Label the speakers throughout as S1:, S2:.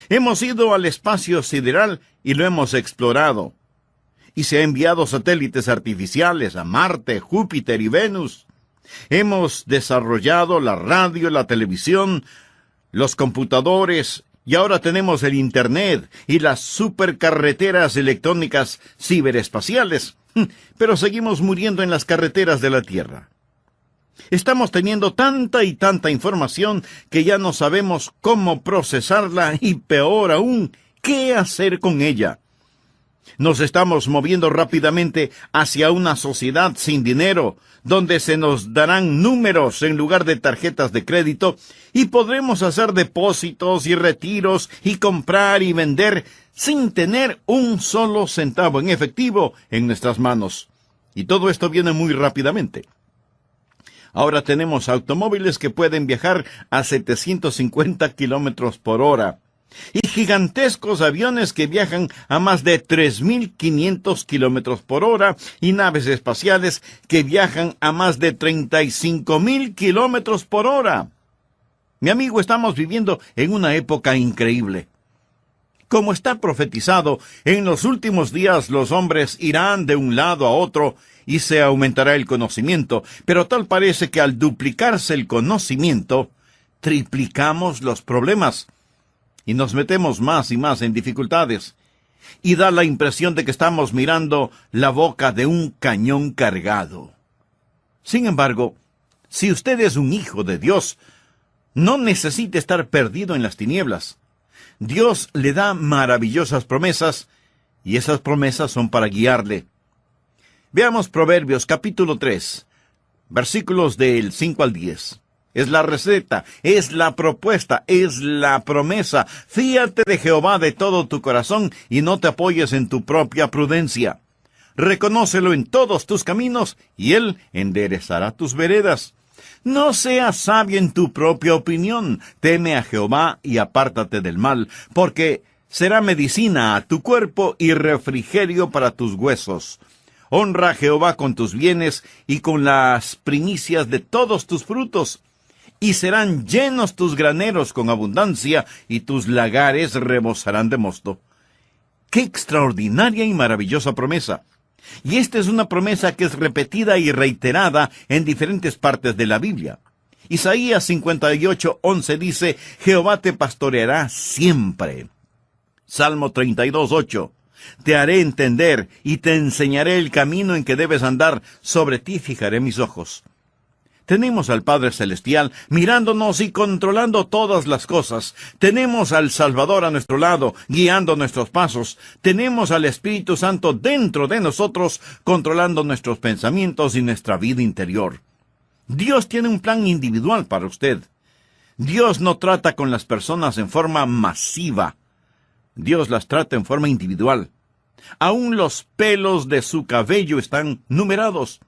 S1: Hemos ido al espacio sideral y lo hemos explorado. Y se ha enviado satélites artificiales a Marte, Júpiter y Venus. Hemos desarrollado la radio, la televisión, los computadores, y ahora tenemos el Internet y las supercarreteras electrónicas ciberespaciales. Pero seguimos muriendo en las carreteras de la Tierra. Estamos teniendo tanta y tanta información que ya no sabemos cómo procesarla y, peor aún, qué hacer con ella. Nos estamos moviendo rápidamente hacia una sociedad sin dinero, donde se nos darán números en lugar de tarjetas de crédito y podremos hacer depósitos y retiros y comprar y vender sin tener un solo centavo en efectivo en nuestras manos. Y todo esto viene muy rápidamente. Ahora tenemos automóviles que pueden viajar a 750 kilómetros por hora. Y gigantescos aviones que viajan a más de 3.500 kilómetros por hora y naves espaciales que viajan a más de 35.000 kilómetros por hora. Mi amigo, estamos viviendo en una época increíble. Como está profetizado, en los últimos días los hombres irán de un lado a otro y se aumentará el conocimiento, pero tal parece que al duplicarse el conocimiento, triplicamos los problemas. Y nos metemos más y más en dificultades. Y da la impresión de que estamos mirando la boca de un cañón cargado. Sin embargo, si usted es un hijo de Dios, no necesita estar perdido en las tinieblas. Dios le da maravillosas promesas, y esas promesas son para guiarle. Veamos Proverbios capítulo 3, versículos del 5 al 10. Es la receta, es la propuesta, es la promesa. Fíate de Jehová de todo tu corazón y no te apoyes en tu propia prudencia. Reconócelo en todos tus caminos y Él enderezará tus veredas. No seas sabio en tu propia opinión. Teme a Jehová y apártate del mal, porque será medicina a tu cuerpo y refrigerio para tus huesos. Honra a Jehová con tus bienes y con las primicias de todos tus frutos. Y serán llenos tus graneros con abundancia, y tus lagares rebosarán de mosto. ¡Qué extraordinaria y maravillosa promesa! Y esta es una promesa que es repetida y reiterada en diferentes partes de la Biblia. Isaías 58:11 dice, Jehová te pastoreará siempre. Salmo 32:8, te haré entender y te enseñaré el camino en que debes andar, sobre ti fijaré mis ojos. Tenemos al Padre Celestial mirándonos y controlando todas las cosas. Tenemos al Salvador a nuestro lado, guiando nuestros pasos. Tenemos al Espíritu Santo dentro de nosotros, controlando nuestros pensamientos y nuestra vida interior. Dios tiene un plan individual para usted. Dios no trata con las personas en forma masiva. Dios las trata en forma individual. Aún los pelos de su cabello están numerados.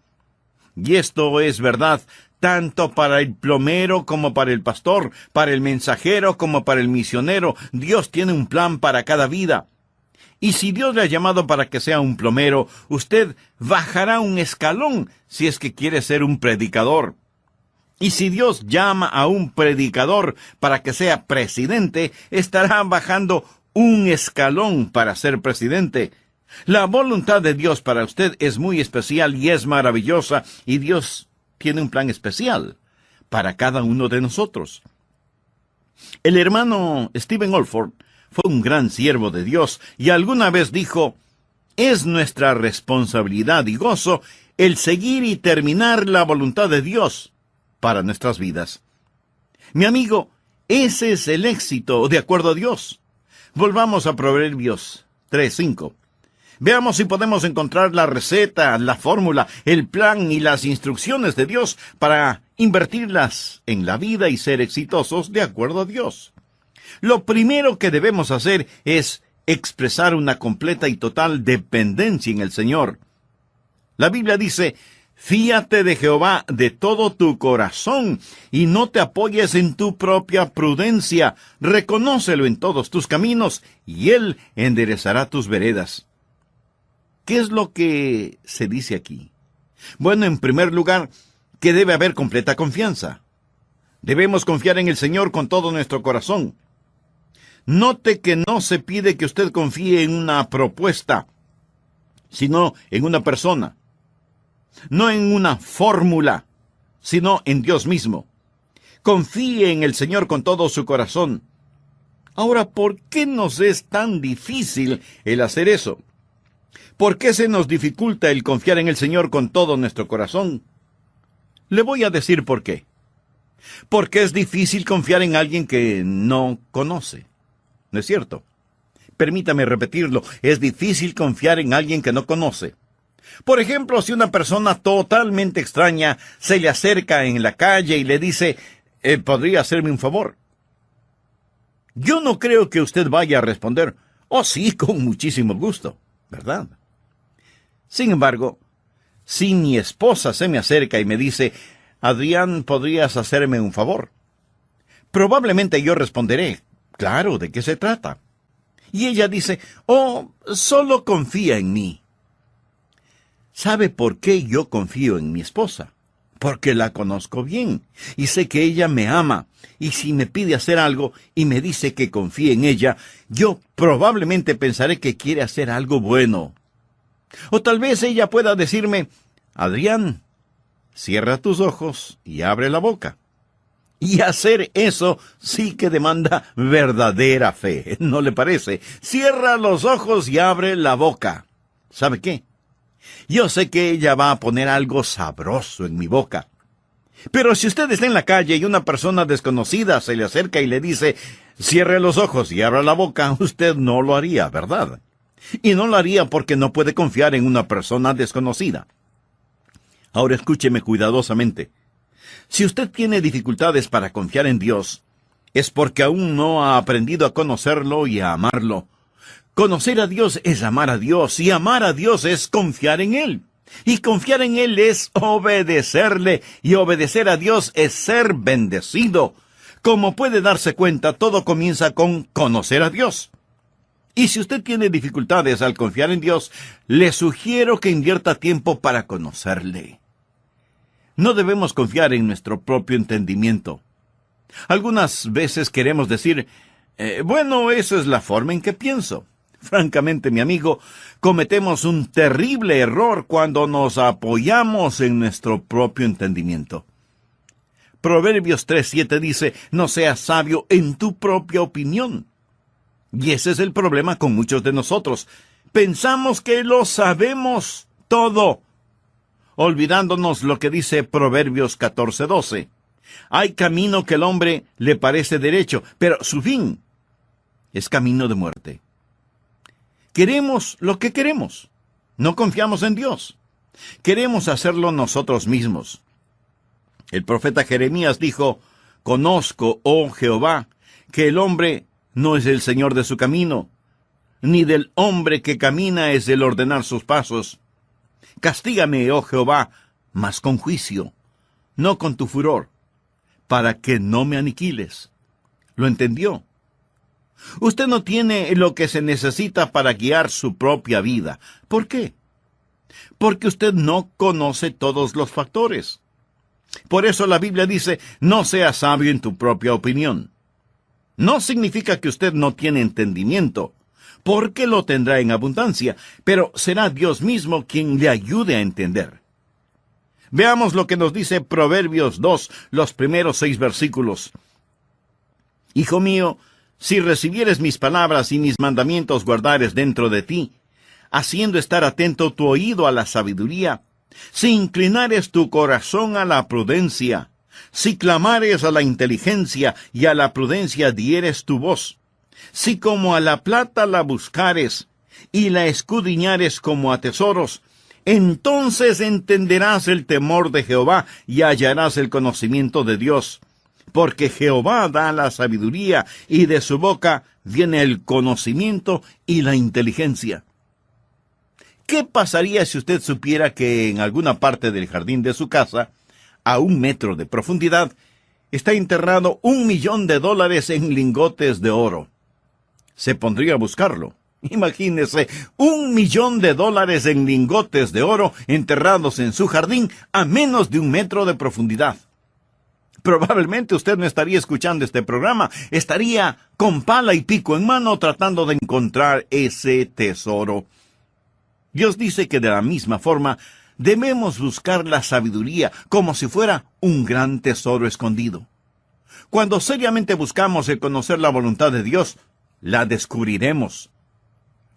S1: Y esto es verdad tanto para el plomero como para el pastor, para el mensajero como para el misionero. Dios tiene un plan para cada vida. Y si Dios le ha llamado para que sea un plomero, usted bajará un escalón si es que quiere ser un predicador. Y si Dios llama a un predicador para que sea presidente, estará bajando un escalón para ser presidente. La voluntad de Dios para usted es muy especial y es maravillosa, y Dios tiene un plan especial para cada uno de nosotros. El hermano Stephen Olford fue un gran siervo de Dios y alguna vez dijo, es nuestra responsabilidad y gozo el seguir y terminar la voluntad de Dios para nuestras vidas. Mi amigo, ese es el éxito de acuerdo a Dios. Volvamos a Proverbios 3:5. Veamos si podemos encontrar la receta, la fórmula, el plan y las instrucciones de Dios para invertirlas en la vida y ser exitosos de acuerdo a Dios. Lo primero que debemos hacer es expresar una completa y total dependencia en el Señor. La Biblia dice, fíate de Jehová de todo tu corazón y no te apoyes en tu propia prudencia. Reconócelo en todos tus caminos y Él enderezará tus veredas. ¿Qué es lo que se dice aquí? Bueno, en primer lugar, que debe haber completa confianza. Debemos confiar en el Señor con todo nuestro corazón. Note que no se pide que usted confíe en una propuesta, sino en una persona. No en una fórmula, sino en Dios mismo. Confíe en el Señor con todo su corazón. Ahora, ¿por qué nos es tan difícil el hacer eso? ¿Por qué se nos dificulta el confiar en el Señor con todo nuestro corazón? Le voy a decir por qué. Porque es difícil confiar en alguien que no conoce. ¿No es cierto? Permítame repetirlo. Es difícil confiar en alguien que no conoce. Por ejemplo, si una persona totalmente extraña se le acerca en la calle y le dice, ¿podría hacerme un favor? Yo no creo que usted vaya a responder, oh sí, con muchísimo gusto, ¿verdad? Sin embargo, si mi esposa se me acerca y me dice, Adrián, ¿podrías hacerme un favor? Probablemente yo responderé, claro, ¿de qué se trata? Y ella dice, oh, solo confía en mí. ¿Sabe por qué yo confío en mi esposa? Porque la conozco bien y sé que ella me ama. Y si me pide hacer algo y me dice que confíe en ella, yo probablemente pensaré que quiere hacer algo bueno. O tal vez ella pueda decirme, Adrián, cierra tus ojos y abre la boca. Y hacer eso sí que demanda verdadera fe, ¿no le parece? Cierra los ojos y abre la boca. ¿Sabe qué? Yo sé que ella va a poner algo sabroso en mi boca. Pero si usted está en la calle y una persona desconocida se le acerca y le dice, cierre los ojos y abra la boca, usted no lo haría, ¿verdad? Y no lo haría porque no puede confiar en una persona desconocida. Ahora escúcheme cuidadosamente. Si usted tiene dificultades para confiar en Dios, es porque aún no ha aprendido a conocerlo y a amarlo. Conocer a Dios es amar a Dios, y amar a Dios es confiar en Él. Y confiar en Él es obedecerle, y obedecer a Dios es ser bendecido. Como puede darse cuenta, todo comienza con conocer a Dios. Y si usted tiene dificultades al confiar en Dios, le sugiero que invierta tiempo para conocerle. No debemos confiar en nuestro propio entendimiento. Algunas veces queremos decir, bueno, esa es la forma en que pienso. Francamente, mi amigo, cometemos un terrible error cuando nos apoyamos en nuestro propio entendimiento. Proverbios 3:7 dice, no seas sabio en tu propia opinión. Y ese es el problema con muchos de nosotros. Pensamos que lo sabemos todo, olvidándonos lo que dice Proverbios 14:12. Hay camino que al hombre le parece derecho, pero su fin es camino de muerte. Queremos lo que queremos. No confiamos en Dios. Queremos hacerlo nosotros mismos. El profeta Jeremías dijo, conozco, oh Jehová, que el hombre no es el señor de su camino, ni del hombre que camina es el ordenar sus pasos. Castígame, oh Jehová, mas con juicio, no con tu furor, para que no me aniquiles. ¿Lo entendió? Usted no tiene lo que se necesita para guiar su propia vida. ¿Por qué? Porque usted no conoce todos los factores. Por eso la Biblia dice, no seas sabio en tu propia opinión. No significa que usted no tiene entendimiento, porque lo tendrá en abundancia, pero será Dios mismo quien le ayude a entender. Veamos lo que nos dice Proverbios 2, los primeros 6 versículos. Hijo mío, si recibieres mis palabras y mis mandamientos guardares dentro de ti, haciendo estar atento tu oído a la sabiduría, si inclinares tu corazón a la prudencia, si clamares a la inteligencia y a la prudencia dieres tu voz, si como a la plata la buscares y la escudriñares como a tesoros, entonces entenderás el temor de Jehová y hallarás el conocimiento de Dios. Porque Jehová da la sabiduría, y de su boca viene el conocimiento y la inteligencia. ¿Qué pasaría si usted supiera que en alguna parte del jardín de su casa, a 1 metro de profundidad, está enterrado $1,000,000 en lingotes de oro? Se pondría a buscarlo. Imagínese, $1,000,000 en lingotes de oro enterrados en su jardín a menos de 1 metro de profundidad. Probablemente usted no estaría escuchando este programa, estaría con pala y pico en mano tratando de encontrar ese tesoro. Dios dice que de la misma forma debemos buscar la sabiduría como si fuera un gran tesoro escondido. Cuando seriamente buscamos el conocer la voluntad de Dios, la descubriremos.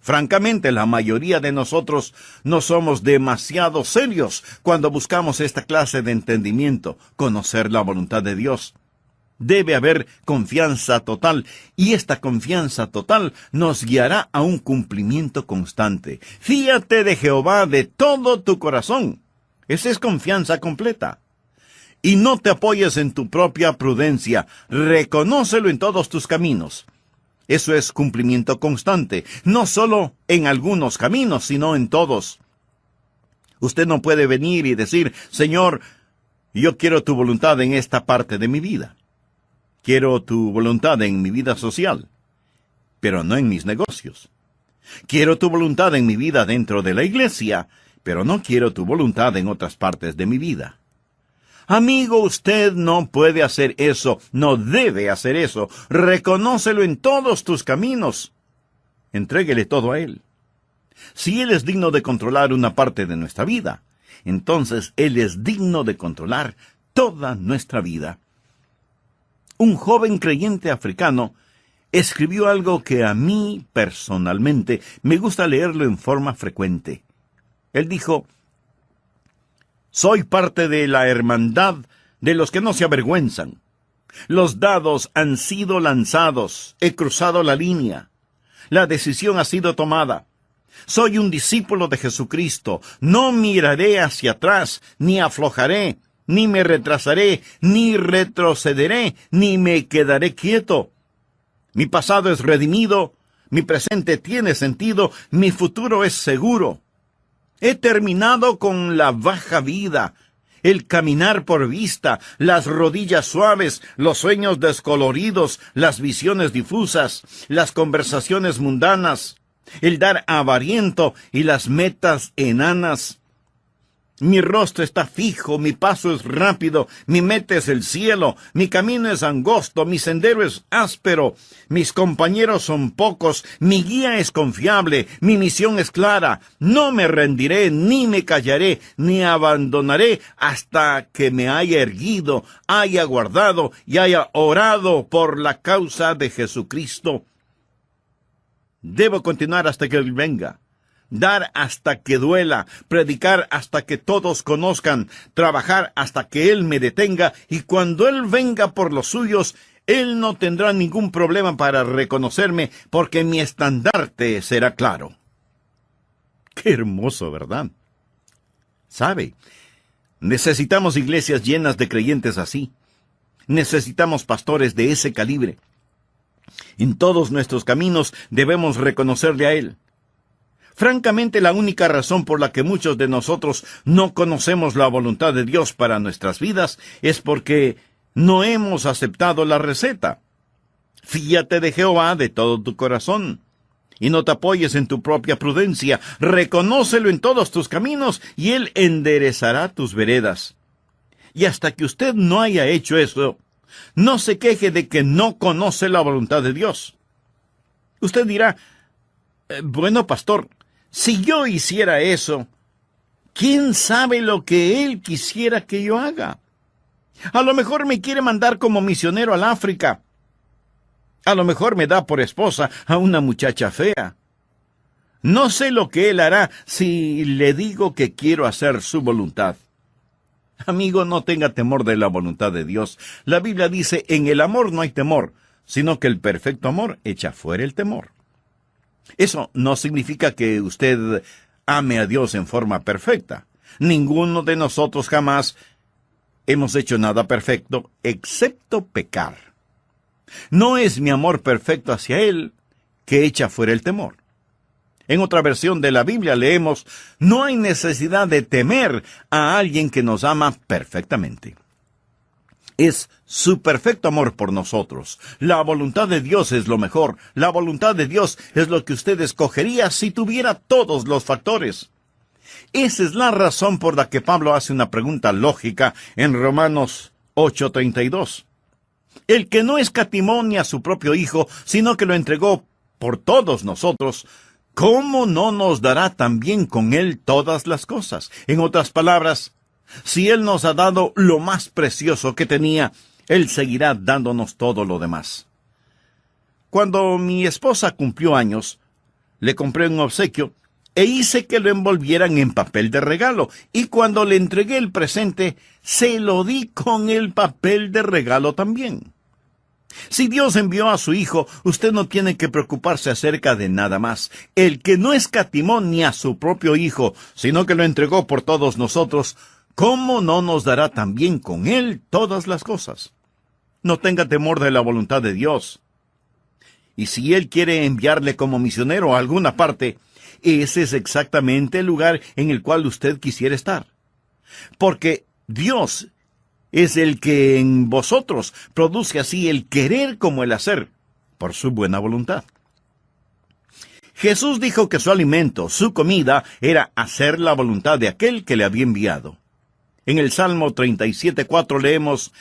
S1: Francamente, la mayoría de nosotros no somos demasiado serios cuando buscamos esta clase de entendimiento, conocer la voluntad de Dios. Debe haber confianza total, y esta confianza total nos guiará a un cumplimiento constante. Fíate de Jehová de todo tu corazón. Esa es confianza completa. Y no te apoyes en tu propia prudencia, reconócelo en todos tus caminos. Eso es cumplimiento constante, no solo en algunos caminos, sino en todos. Usted no puede venir y decir, Señor, yo quiero tu voluntad en esta parte de mi vida. Quiero tu voluntad en mi vida social, pero no en mis negocios. Quiero tu voluntad en mi vida dentro de la iglesia, pero no quiero tu voluntad en otras partes de mi vida. Amigo, usted no puede hacer eso, no debe hacer eso. Reconócelo en todos tus caminos. Entréguele todo a Él. Si Él es digno de controlar una parte de nuestra vida, entonces Él es digno de controlar toda nuestra vida. Un joven creyente africano escribió algo que a mí, personalmente, me gusta leerlo en forma frecuente. Él dijo, soy parte de la hermandad de los que no se avergüenzan. Los dados han sido lanzados, he cruzado la línea. La decisión ha sido tomada. Soy un discípulo de Jesucristo. No miraré hacia atrás, ni aflojaré, ni me retrasaré, ni retrocederé, ni me quedaré quieto. Mi pasado es redimido, mi presente tiene sentido, mi futuro es seguro. He terminado con la baja vida, el caminar por vista, las rodillas suaves, los sueños descoloridos, las visiones difusas, las conversaciones mundanas, el dar avariento y las metas enanas. Mi rostro está fijo, mi paso es rápido, mi meta es el cielo, mi camino es angosto, mi sendero es áspero, mis compañeros son pocos, mi guía es confiable, mi misión es clara. No me rendiré, ni me callaré, ni abandonaré hasta que me haya erguido, haya guardado y haya orado por la causa de Jesucristo. Debo continuar hasta que Él venga. Dar hasta que duela, predicar hasta que todos conozcan, trabajar hasta que Él me detenga, y cuando Él venga por los suyos, Él no tendrá ningún problema para reconocerme, porque mi estandarte será claro. Qué hermoso, ¿verdad? ¿Sabe? Necesitamos iglesias llenas de creyentes así. Necesitamos pastores de ese calibre. En todos nuestros caminos debemos reconocerle a Él. Francamente, la única razón por la que muchos de nosotros no conocemos la voluntad de Dios para nuestras vidas es porque no hemos aceptado la receta. Fíate de Jehová de todo tu corazón, y no te apoyes en tu propia prudencia. Reconócelo en todos tus caminos, y Él enderezará tus veredas. Y hasta que usted no haya hecho eso, no se queje de que no conoce la voluntad de Dios. Usted dirá, bueno, pastor, si yo hiciera eso, ¿quién sabe lo que Él quisiera que yo haga? A lo mejor me quiere mandar como misionero al África. A lo mejor me da por esposa a una muchacha fea. No sé lo que Él hará si le digo que quiero hacer su voluntad. Amigo, no tenga temor de la voluntad de Dios. La Biblia dice, en el amor no hay temor, sino que el perfecto amor echa fuera el temor. Eso no significa que usted ame a Dios en forma perfecta. Ninguno de nosotros jamás hemos hecho nada perfecto, excepto pecar. No es mi amor perfecto hacia Él que echa fuera el temor. En otra versión de la Biblia leemos, no hay necesidad de temer a alguien que nos ama perfectamente. Es su perfecto amor por nosotros. La voluntad de Dios es lo mejor. La voluntad de Dios es lo que usted escogería si tuviera todos los factores. Esa es la razón por la que Pablo hace una pregunta lógica en Romanos 8:32. El que no escatimó ni a su propio Hijo, sino que lo entregó por todos nosotros, ¿cómo no nos dará también con Él todas las cosas? En otras palabras, si Él nos ha dado lo más precioso que tenía, Él seguirá dándonos todo lo demás. Cuando mi esposa cumplió años, le compré un obsequio e hice que lo envolvieran en papel de regalo, y cuando le entregué el presente, se lo di con el papel de regalo también. Si Dios envió a su Hijo, usted no tiene que preocuparse acerca de nada más. El que no escatimó ni a su propio Hijo, sino que lo entregó por todos nosotros, ¿cómo no nos dará también con Él todas las cosas? No tenga temor de la voluntad de Dios. Y si Él quiere enviarle como misionero a alguna parte, ese es exactamente el lugar en el cual usted quisiera estar. Porque Dios es el que en vosotros produce así el querer como el hacer, por su buena voluntad. Jesús dijo que su alimento, su comida, era hacer la voluntad de aquel que le había enviado. En el Salmo 37:4 leemos: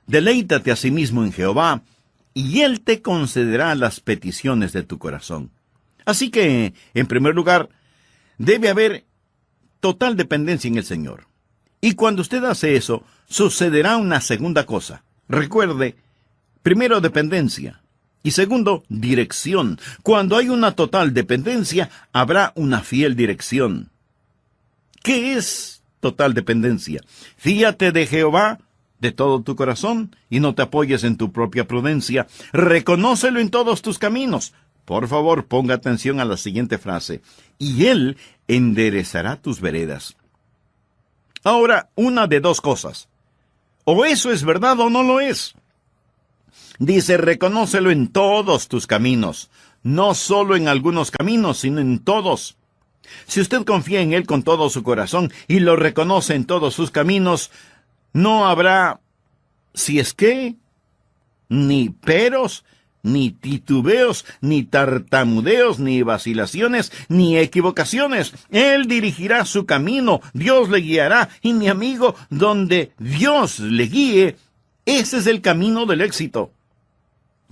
S1: «Deleítate a sí mismo en Jehová, y Él te concederá las peticiones de tu corazón». Así que, en primer lugar, debe haber total dependencia en el Señor. Y cuando usted hace eso, sucederá una segunda cosa. Recuerde, primero, dependencia. Y segundo, dirección. Cuando hay una total dependencia, habrá una fiel dirección. ¿Qué es total dependencia? Fíate de Jehová de todo tu corazón y no te apoyes en tu propia prudencia. Reconócelo en todos tus caminos. Por favor, ponga atención a la siguiente frase: y Él enderezará tus veredas. Ahora, una de dos cosas. O eso es verdad o no lo es. Dice, reconócelo en todos tus caminos. No solo en algunos caminos, sino en todos. Si usted confía en Él con todo su corazón y lo reconoce en todos sus caminos, no habrá, si es que, ni peros, ni titubeos, ni tartamudeos, ni vacilaciones, ni equivocaciones. Él dirigirá su camino, Dios le guiará, y mi amigo, donde Dios le guíe, ese es el camino del éxito.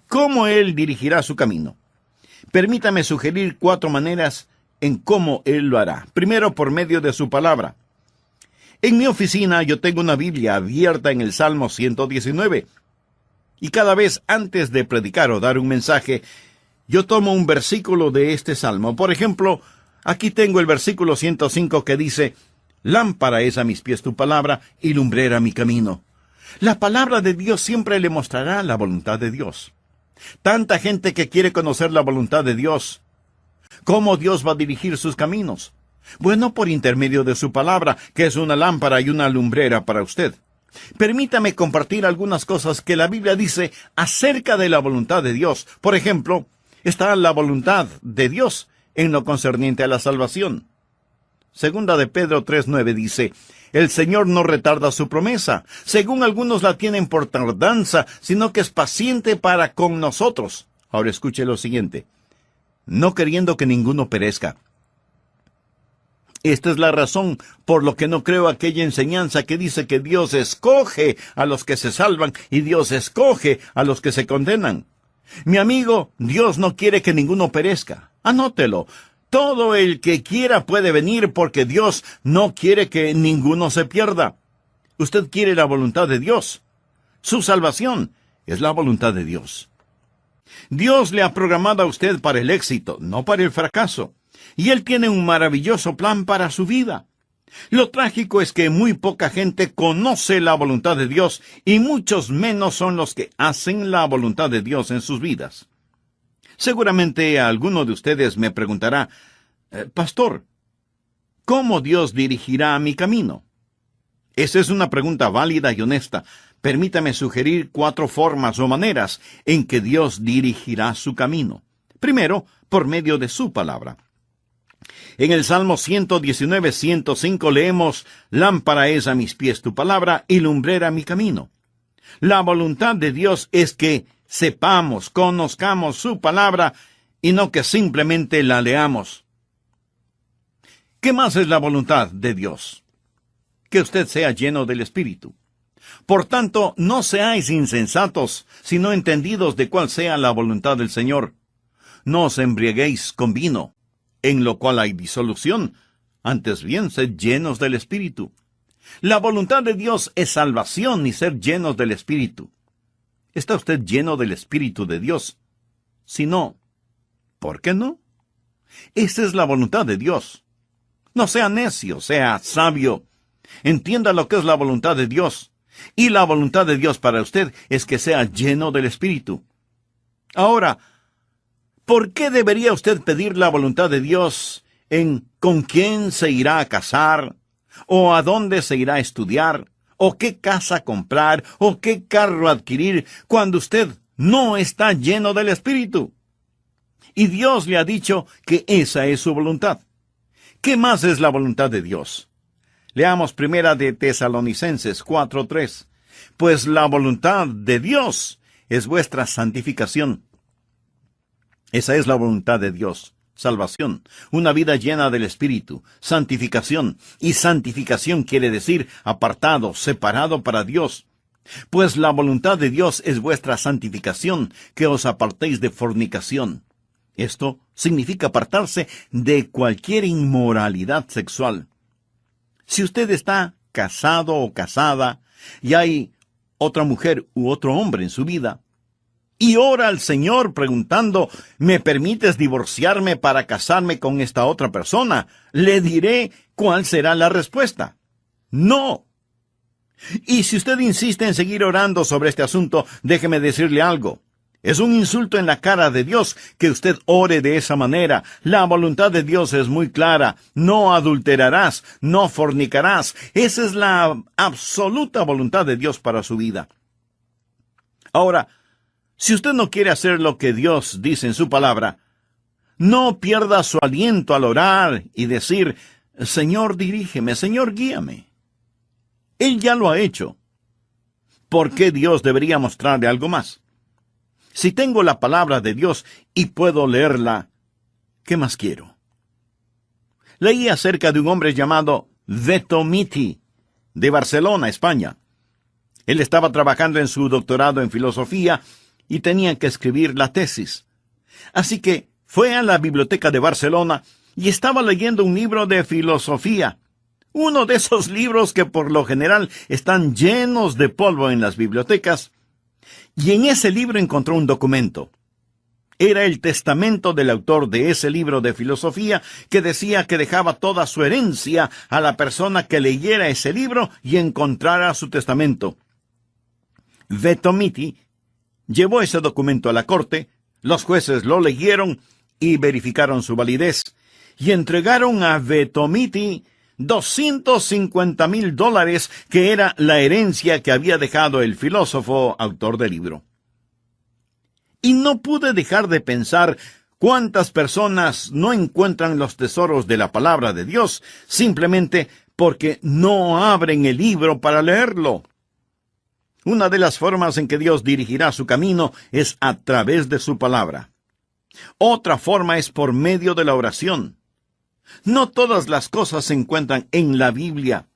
S1: ¿Cómo Él dirigirá su camino? Permítame sugerir 4 maneras en cómo Él lo hará. Primero, por medio de su palabra. En mi oficina yo tengo una Biblia abierta en el Salmo 119. Y cada vez antes de predicar o dar un mensaje, yo tomo un versículo de este salmo. Por ejemplo, aquí tengo el versículo 105 que dice: «Lámpara es a mis pies tu palabra y lumbrera mi camino». La palabra de Dios siempre le mostrará la voluntad de Dios. Tanta gente que quiere conocer la voluntad de Dios. ¿Cómo Dios va a dirigir sus caminos? Bueno, por intermedio de su palabra, que es una lámpara y una lumbrera para usted. Permítame compartir algunas cosas que la Biblia dice acerca de la voluntad de Dios. Por ejemplo, está la voluntad de Dios en lo concerniente a la salvación. Segunda de Pedro 3:9 dice: «El Señor no retarda su promesa, según algunos la tienen por tardanza, sino que es paciente para con nosotros». Ahora escuche lo siguiente: «no queriendo que ninguno perezca». Esta es la razón por lo que no creo aquella enseñanza que dice que Dios escoge a los que se salvan y Dios escoge a los que se condenan. Mi amigo, Dios no quiere que ninguno perezca. Anótelo. Todo el que quiera puede venir porque Dios no quiere que ninguno se pierda. Usted quiere la voluntad de Dios. Su salvación es la voluntad de Dios. Dios le ha programado a usted para el éxito, no para el fracaso. Y Él tiene un maravilloso plan para su vida. Lo trágico es que muy poca gente conoce la voluntad de Dios y muchos menos son los que hacen la voluntad de Dios en sus vidas. Seguramente alguno de ustedes me preguntará: «Pastor, ¿cómo Dios dirigirá mi camino?». Esa es una pregunta válida y honesta. Permítame sugerir 4 formas o maneras en que Dios dirigirá su camino. Primero, por medio de su palabra. En el Salmo 119:105 leemos: «Lámpara es a mis pies tu palabra y lumbrera mi camino». La voluntad de Dios es que sepamos, conozcamos su palabra y no que simplemente la leamos. ¿Qué más es la voluntad de Dios? Que usted sea lleno del Espíritu. Por tanto, no seáis insensatos, sino entendidos de cuál sea la voluntad del Señor. No os embriaguéis con vino, en lo cual hay disolución, antes bien sed llenos del Espíritu. La voluntad de Dios es salvación y ser llenos del Espíritu. ¿Está usted lleno del Espíritu de Dios? Si no, ¿por qué no? Esa es la voluntad de Dios. No sea necio, sea sabio. Entienda lo que es la voluntad de Dios. Y la voluntad de Dios para usted es que sea lleno del Espíritu. Ahora, ¿por qué debería usted pedir la voluntad de Dios en con quién se irá a casar, o a dónde se irá a estudiar, o qué casa comprar, o qué carro adquirir, cuando usted no está lleno del Espíritu? Y Dios le ha dicho que esa es su voluntad. ¿Qué más es la voluntad de Dios? Leamos primera de Tesalonicenses 4:3. Pues la voluntad de Dios es vuestra santificación. Esa es la voluntad de Dios. Salvación, una vida llena del Espíritu, santificación, y santificación quiere decir apartado, separado para Dios. Pues la voluntad de Dios es vuestra santificación, que os apartéis de fornicación. Esto significa apartarse de cualquier inmoralidad sexual. Si usted está casado o casada, y hay otra mujer u otro hombre en su vida, y ora al Señor preguntando, ¿me permites divorciarme para casarme con esta otra persona?, le diré cuál será la respuesta. No. Y si usted insiste en seguir orando sobre este asunto, déjeme decirle algo. Es un insulto en la cara de Dios que usted ore de esa manera. La voluntad de Dios es muy clara. No adulterarás, no fornicarás. Esa es la absoluta voluntad de Dios para su vida. Ahora, si usted no quiere hacer lo que Dios dice en su palabra, no pierda su aliento al orar y decir, Señor, dirígeme, Señor, guíame. Él ya lo ha hecho. ¿Por qué Dios debería mostrarle algo más? Si tengo la palabra de Dios y puedo leerla, ¿qué más quiero? Leí acerca de un hombre llamado Vetomiti, de Barcelona, España. Él estaba trabajando en su doctorado en filosofía y tenía que escribir la tesis. Así que fue a la biblioteca de Barcelona y estaba leyendo un libro de filosofía. Uno de esos libros que por lo general están llenos de polvo en las bibliotecas. Y en ese libro encontró un documento. Era el testamento del autor de ese libro de filosofía que decía que dejaba toda su herencia a la persona que leyera ese libro y encontrara su testamento. Vetomiti llevó ese documento a la corte, los jueces lo leyeron y verificaron su validez, y entregaron a Vetomiti $250,000, que era la herencia que había dejado el filósofo autor del libro. Y no pude dejar de pensar cuántas personas no encuentran los tesoros de la palabra de Dios simplemente porque no abren el libro para leerlo. Una de las formas en que Dios dirigirá su camino es a través de su palabra. Otra forma es por medio de la oración. No todas las cosas se encuentran en la Biblia.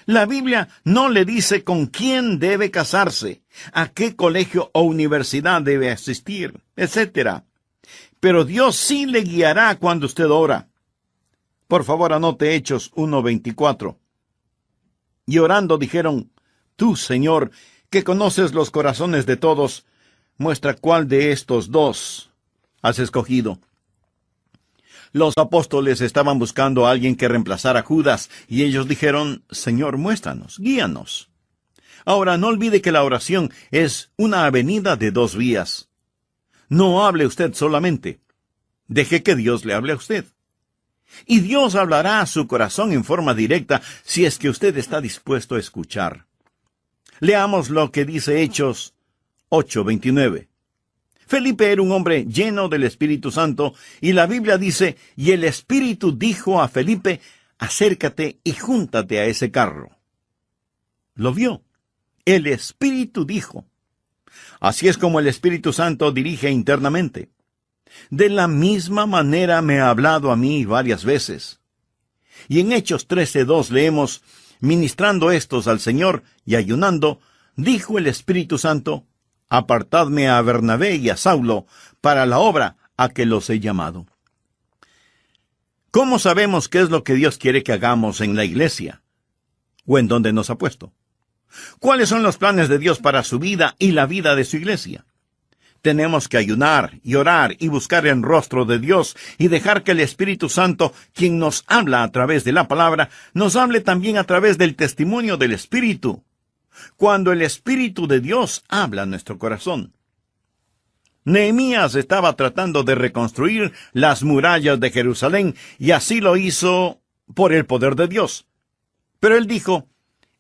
S1: La Biblia no le dice con quién debe casarse, a qué colegio o universidad debe asistir, etc. Pero Dios sí le guiará cuando usted ora. Por favor, anote Hechos 1:24. Y orando dijeron, tú, Señor, que conoces los corazones de todos, muestra cuál de estos dos has escogido. Los apóstoles estaban buscando a alguien que reemplazara a Judas, y ellos dijeron, Señor, muéstranos, guíanos. Ahora, no olvide que la oración es una avenida de dos vías. No hable usted solamente. Deje que Dios le hable a usted. Y Dios hablará a su corazón en forma directa si es que usted está dispuesto a escuchar. Leamos lo que dice Hechos 8:29. Felipe era un hombre lleno del Espíritu Santo, y la Biblia dice, y el Espíritu dijo a Felipe, acércate y júntate a ese carro. ¿Lo vio? El Espíritu dijo. Así es como el Espíritu Santo dirige internamente. De la misma manera me ha hablado a mí varias veces. Y en Hechos 13:2 leemos, Ministrando estos al Señor y ayunando, dijo el Espíritu Santo: Apartadme a Bernabé y a Saulo para la obra a que los he llamado. ¿Cómo sabemos qué es lo que Dios quiere que hagamos en la iglesia? ¿O en dónde nos ha puesto? ¿Cuáles son los planes de Dios para su vida y la vida de su iglesia? Tenemos que ayunar y orar y buscar el rostro de Dios y dejar que el Espíritu Santo, quien nos habla a través de la palabra, nos hable también a través del testimonio del Espíritu. Cuando el Espíritu de Dios habla a nuestro corazón. Nehemías estaba tratando de reconstruir las murallas de Jerusalén y así lo hizo por el poder de Dios. Pero él dijo: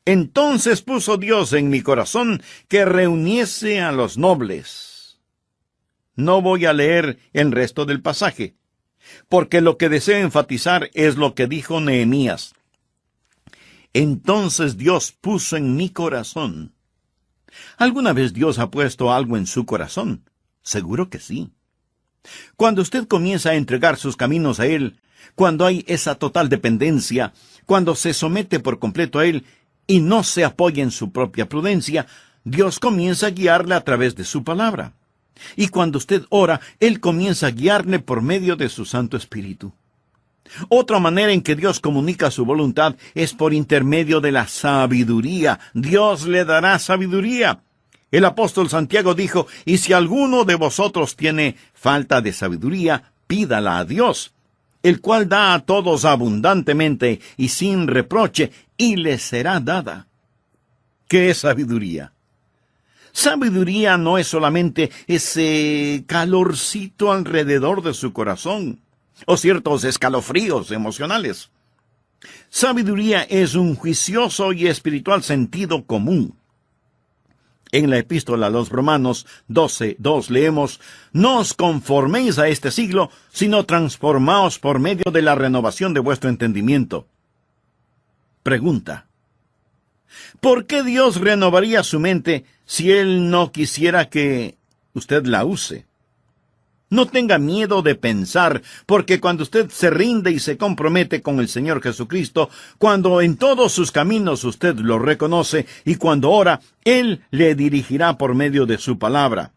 S1: entonces puso Dios en mi corazón que reuniese a los nobles. No voy a leer el resto del pasaje, porque lo que deseo enfatizar es lo que dijo Nehemías. Entonces Dios puso en mi corazón. ¿Alguna vez Dios ha puesto algo en su corazón? Seguro que sí. Cuando usted comienza a entregar sus caminos a Él, cuando hay esa total dependencia, cuando se somete por completo a Él y no se apoya en su propia prudencia, Dios comienza a guiarle a través de su palabra. Y cuando usted ora, Él comienza a guiarle por medio de su Santo Espíritu. Otra manera en que Dios comunica su voluntad es por intermedio de la sabiduría. Dios le dará sabiduría. El apóstol Santiago dijo: y si alguno de vosotros tiene falta de sabiduría, pídala a Dios, el cual da a todos abundantemente y sin reproche, y le será dada. ¿Qué es sabiduría? Sabiduría no es solamente ese calorcito alrededor de su corazón, o ciertos escalofríos emocionales. Sabiduría es un juicioso y espiritual sentido común. En la epístola a los Romanos 12:2 leemos: no os conforméis a este siglo, sino transformaos por medio de la renovación de vuestro entendimiento. Pregunta: ¿por qué Dios renovaría su mente si Él no quisiera que usted la use? No tenga miedo de pensar, porque cuando usted se rinde y se compromete con el Señor Jesucristo, cuando en todos sus caminos usted lo reconoce y cuando ora, Él le dirigirá por medio de su palabra.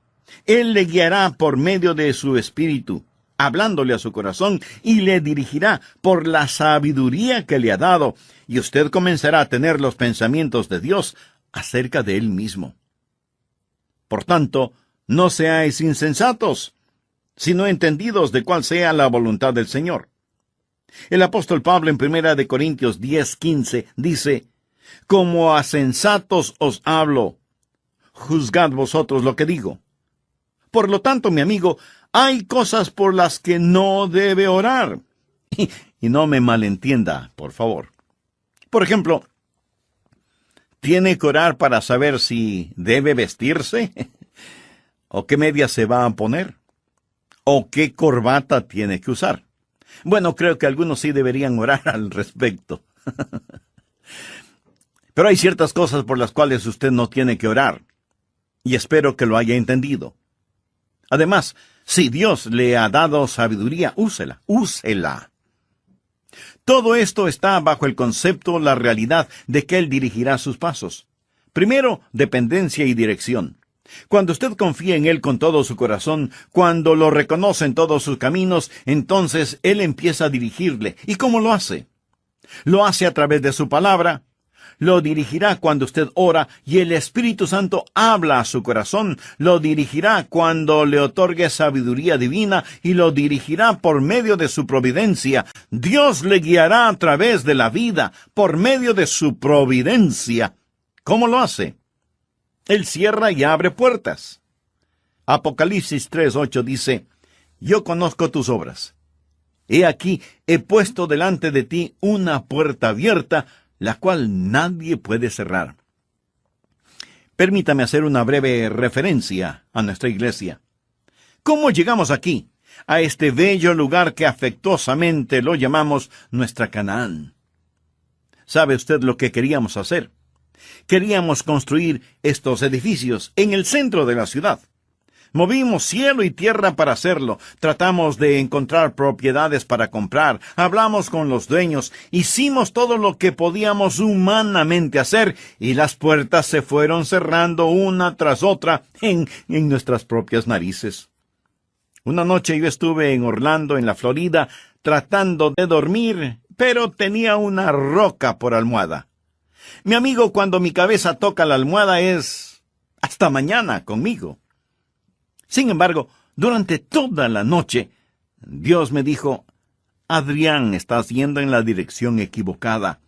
S1: Él le guiará por medio de su espíritu, hablándole a su corazón, y le dirigirá por la sabiduría que le ha dado, y usted comenzará a tener los pensamientos de Dios acerca de Él mismo. Por tanto, no seáis insensatos, sino entendidos de cuál sea la voluntad del Señor. El apóstol Pablo en 1 Corintios 10:15 dice: como a sensatos os hablo, juzgad vosotros lo que digo. Por lo tanto, mi amigo, hay cosas por las que no debe orar. Y no me malentienda, por favor. Por ejemplo, ¿tiene que orar para saber si debe vestirse? ¿O qué media se va a poner? ¿O qué corbata tiene que usar? Bueno, creo que algunos sí deberían orar al respecto. Pero hay ciertas cosas por las cuales usted no tiene que orar. Y espero que lo haya entendido. Además, si Dios le ha dado sabiduría, úsela. Todo esto está bajo el concepto, la realidad de que Él dirigirá sus pasos. Primero, dependencia y dirección. Cuando usted confía en Él con todo su corazón, cuando lo reconoce en todos sus caminos, entonces Él empieza a dirigirle. ¿Y cómo lo hace? Lo hace a través de su palabra. Lo dirigirá cuando usted ora y el Espíritu Santo habla a su corazón. Lo dirigirá cuando le otorgue sabiduría divina y lo dirigirá por medio de su providencia. Dios le guiará a través de la vida por medio de su providencia. ¿Cómo lo hace? Él cierra y abre puertas. Apocalipsis 3:8 dice: yo conozco tus obras. He aquí, he puesto delante de ti una puerta abierta, la cual nadie puede cerrar. Permítame hacer una breve referencia a nuestra iglesia. ¿Cómo llegamos aquí, a este bello lugar que afectuosamente lo llamamos nuestra Canaán? ¿Sabe usted lo que queríamos hacer? Queríamos construir estos edificios en el centro de la ciudad. Movimos cielo y tierra para hacerlo. Tratamos de encontrar propiedades para comprar. Hablamos con los dueños. Hicimos todo lo que podíamos humanamente hacer y las puertas se fueron cerrando una tras otra en nuestras propias narices. Una noche yo estuve en Orlando, en la Florida, tratando de dormir, pero tenía una roca por almohada. Mi amigo, cuando mi cabeza toca la almohada es hasta mañana conmigo. Sin embargo, durante toda la noche, Dios me dijo, Adrián, estás yendo en la dirección equivocada.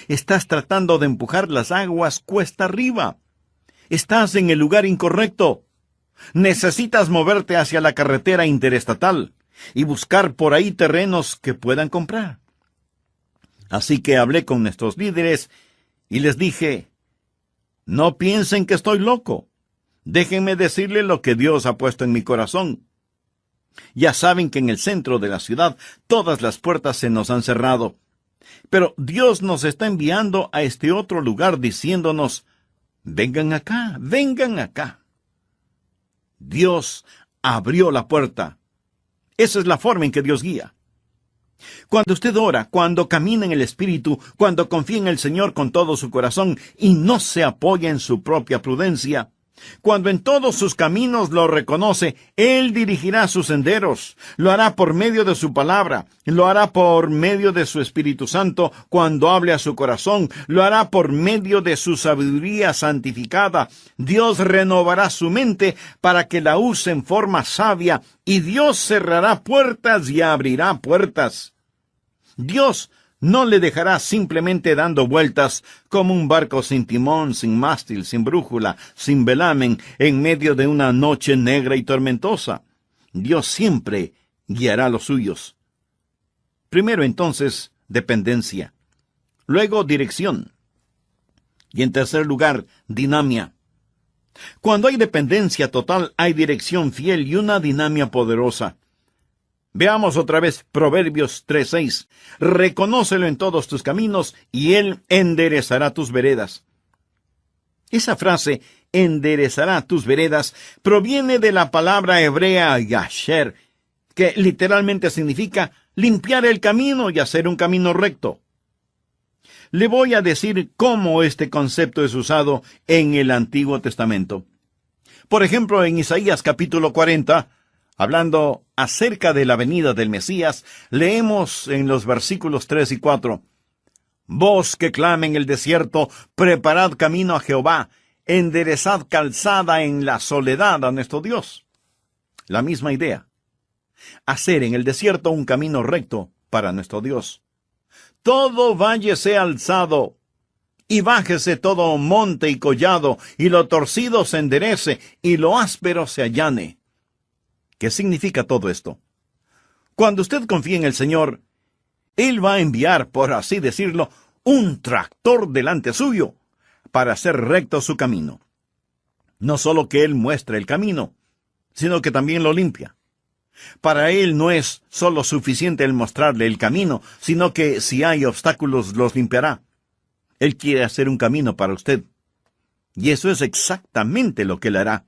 S1: Estás tratando de empujar las aguas cuesta arriba. Estás en el lugar incorrecto. Necesitas moverte hacia la carretera interestatal y buscar por ahí terrenos que puedan comprar. Así que hablé con nuestros líderes y les dije, no piensen que estoy loco. Déjenme decirle lo que Dios ha puesto en mi corazón. Ya saben que en el centro de la ciudad todas las puertas se nos han cerrado. Pero Dios nos está enviando a este otro lugar diciéndonos, vengan acá, vengan acá. Dios abrió la puerta. Esa es la forma en que Dios guía. Cuando usted ora, cuando camina en el Espíritu, cuando confía en el Señor con todo su corazón y no se apoya en su propia prudencia, cuando en todos sus caminos lo reconoce, Él dirigirá sus senderos, lo hará por medio de su palabra, lo hará por medio de su Espíritu Santo cuando hable a su corazón, lo hará por medio de su sabiduría santificada. Dios renovará su mente para que la use en forma sabia y Dios cerrará puertas y abrirá puertas. Dios no le dejará simplemente dando vueltas como un barco sin timón, sin mástil, sin brújula, sin velamen, en medio de una noche negra y tormentosa. Dios siempre guiará a los suyos. Primero entonces, dependencia. Luego, dirección. Y en tercer lugar, dinamia. Cuando hay dependencia total, hay dirección fiel y una dinamia poderosa. Veamos otra vez Proverbios 3:6. Reconócelo en todos tus caminos, y Él enderezará tus veredas. Esa frase, enderezará tus veredas, proviene de la palabra hebrea yasher, que literalmente significa limpiar el camino y hacer un camino recto. Le voy a decir cómo este concepto es usado en el Antiguo Testamento. Por ejemplo, en Isaías capítulo 40, hablando acerca de la venida del Mesías, leemos en los versículos 3 y 4, Voz que clama en el desierto, preparad camino a Jehová, enderezad calzada en la soledad a nuestro Dios. La misma idea. Hacer en el desierto un camino recto para nuestro Dios. Todo valle sea alzado, y bájese todo monte y collado, y lo torcido se enderece, y lo áspero se allane. ¿Qué significa todo esto? Cuando usted confía en el Señor, Él va a enviar, por así decirlo, un tractor delante suyo para hacer recto su camino. No solo que Él muestre el camino, sino que también lo limpia. Para Él no es solo suficiente el mostrarle el camino, sino que si hay obstáculos los limpiará. Él quiere hacer un camino para usted. Y eso es exactamente lo que Él hará.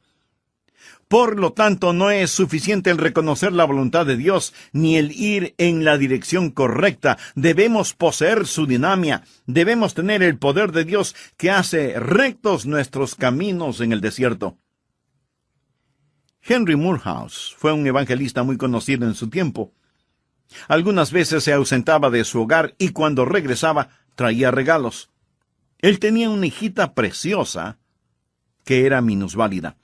S1: Por lo tanto, no es suficiente el reconocer la voluntad de Dios, ni el ir en la dirección correcta. Debemos poseer su dinamia. Debemos tener el poder de Dios que hace rectos nuestros caminos en el desierto. Henry Moorhouse fue un evangelista muy conocido en su tiempo. Algunas veces se ausentaba de su hogar y cuando regresaba traía regalos. Él tenía una hijita preciosa que era minusválida.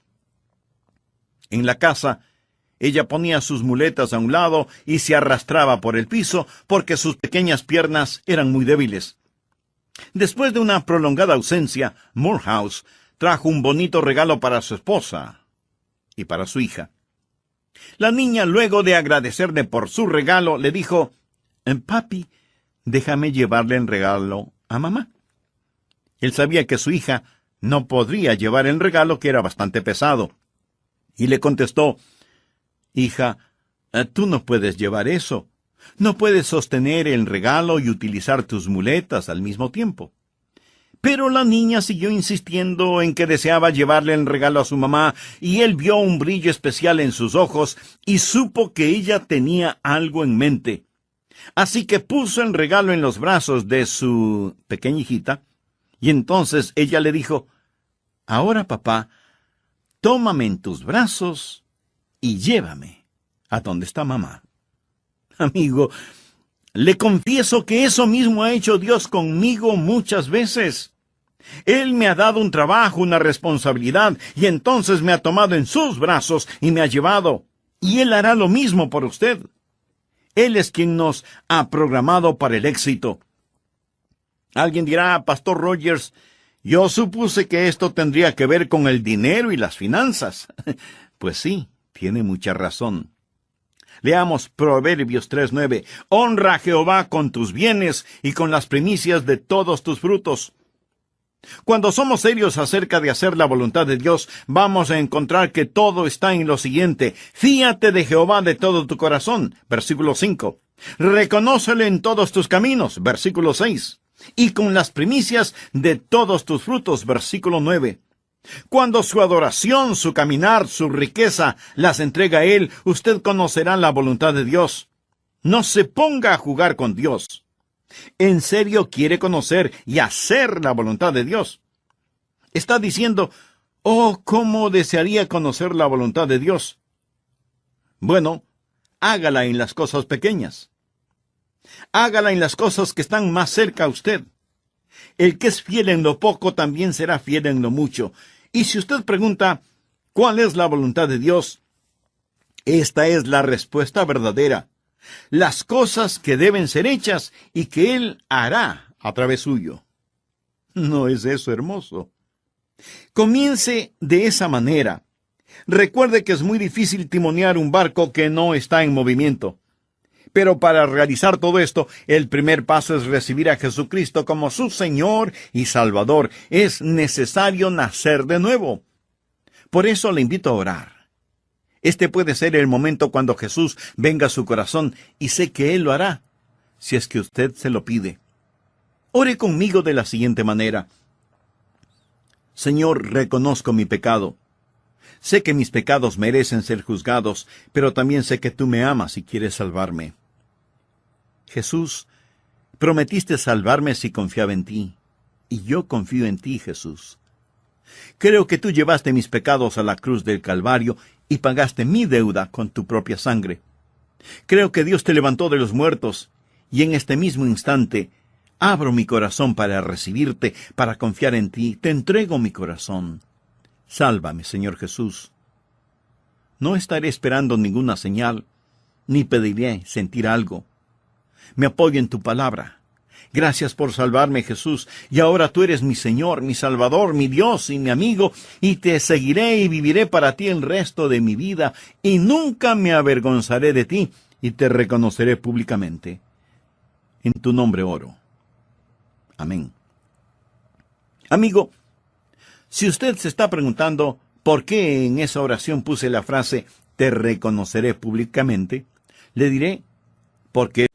S1: En la casa, ella ponía sus muletas a un lado y se arrastraba por el piso porque sus pequeñas piernas eran muy débiles. Después de una prolongada ausencia, Moorhouse trajo un bonito regalo para su esposa y para su hija. La niña, luego de agradecerle por su regalo, le dijo, «Papi, déjame llevarle el regalo a mamá». Él sabía que su hija no podría llevar el regalo, que era bastante pesado. Y le contestó, «Hija, tú no puedes llevar eso. No puedes sostener el regalo y utilizar tus muletas al mismo tiempo. Pero la niña siguió insistiendo en que deseaba llevarle el regalo a su mamá, y él vio un brillo especial en sus ojos y supo que ella tenía algo en mente. Así que puso el regalo en los brazos de su pequeña hijita, y entonces ella le dijo: «Ahora, papá, tómame en tus brazos y llévame a donde está mamá». Amigo, le confieso que eso mismo ha hecho Dios conmigo muchas veces. Él me ha dado un trabajo, una responsabilidad, y entonces me ha tomado en sus brazos y me ha llevado. Y Él hará lo mismo por usted. Él es quien nos ha programado para el éxito. Alguien dirá: «Pastor Rogers, yo supuse que esto tendría que ver con el dinero y las finanzas». Pues sí, tiene mucha razón. Leamos Proverbios 3:9. «Honra a Jehová con tus bienes y con las primicias de todos tus frutos». Cuando somos serios acerca de hacer la voluntad de Dios, vamos a encontrar que todo está en lo siguiente: «Fíate de Jehová de todo tu corazón», versículo 5. «Reconócele en todos tus caminos», versículo 6. «Y con las primicias de todos tus frutos», versículo 9. Cuando su adoración, su caminar, su riqueza las entrega a Él, usted conocerá la voluntad de Dios. No se ponga a jugar con Dios. ¿En serio quiere conocer y hacer la voluntad de Dios? Está diciendo: «Oh, cómo desearía conocer la voluntad de Dios». Bueno, hágala en las cosas pequeñas. Hágala en las cosas que están más cerca a usted. El que es fiel en lo poco también será fiel en lo mucho. Y si usted pregunta: ¿cuál es la voluntad de Dios?, esta es la respuesta verdadera. Las cosas que deben ser hechas y que Él hará a través suyo. ¿No es eso hermoso? Comience de esa manera. Recuerde que es muy difícil timonear un barco que no está en movimiento. Pero para realizar todo esto, el primer paso es recibir a Jesucristo como su Señor y Salvador. Es necesario nacer de nuevo. Por eso le invito a orar. Este puede ser el momento cuando Jesús venga a su corazón, y sé que Él lo hará, si es que usted se lo pide. Ore conmigo de la siguiente manera: «Señor, reconozco mi pecado. Sé que mis pecados merecen ser juzgados, pero también sé que tú me amas y quieres salvarme. Jesús, prometiste salvarme si confiaba en ti, y yo confío en ti, Jesús. Creo que tú llevaste mis pecados a la cruz del Calvario y pagaste mi deuda con tu propia sangre. Creo que Dios te levantó de los muertos, y en este mismo instante abro mi corazón para recibirte, para confiar en ti. Te entrego mi corazón. Sálvame, Señor Jesús. No estaré esperando ninguna señal, ni pediré sentir algo. Me apoyo en tu palabra. Gracias por salvarme, Jesús, y ahora tú eres mi Señor, mi Salvador, mi Dios y mi amigo, y te seguiré y viviré para ti el resto de mi vida, y nunca me avergonzaré de ti, y te reconoceré públicamente. En tu nombre oro. Amén. Amigo, si usted se está preguntando por qué en esa oración puse la frase «te reconoceré públicamente», le diré: porque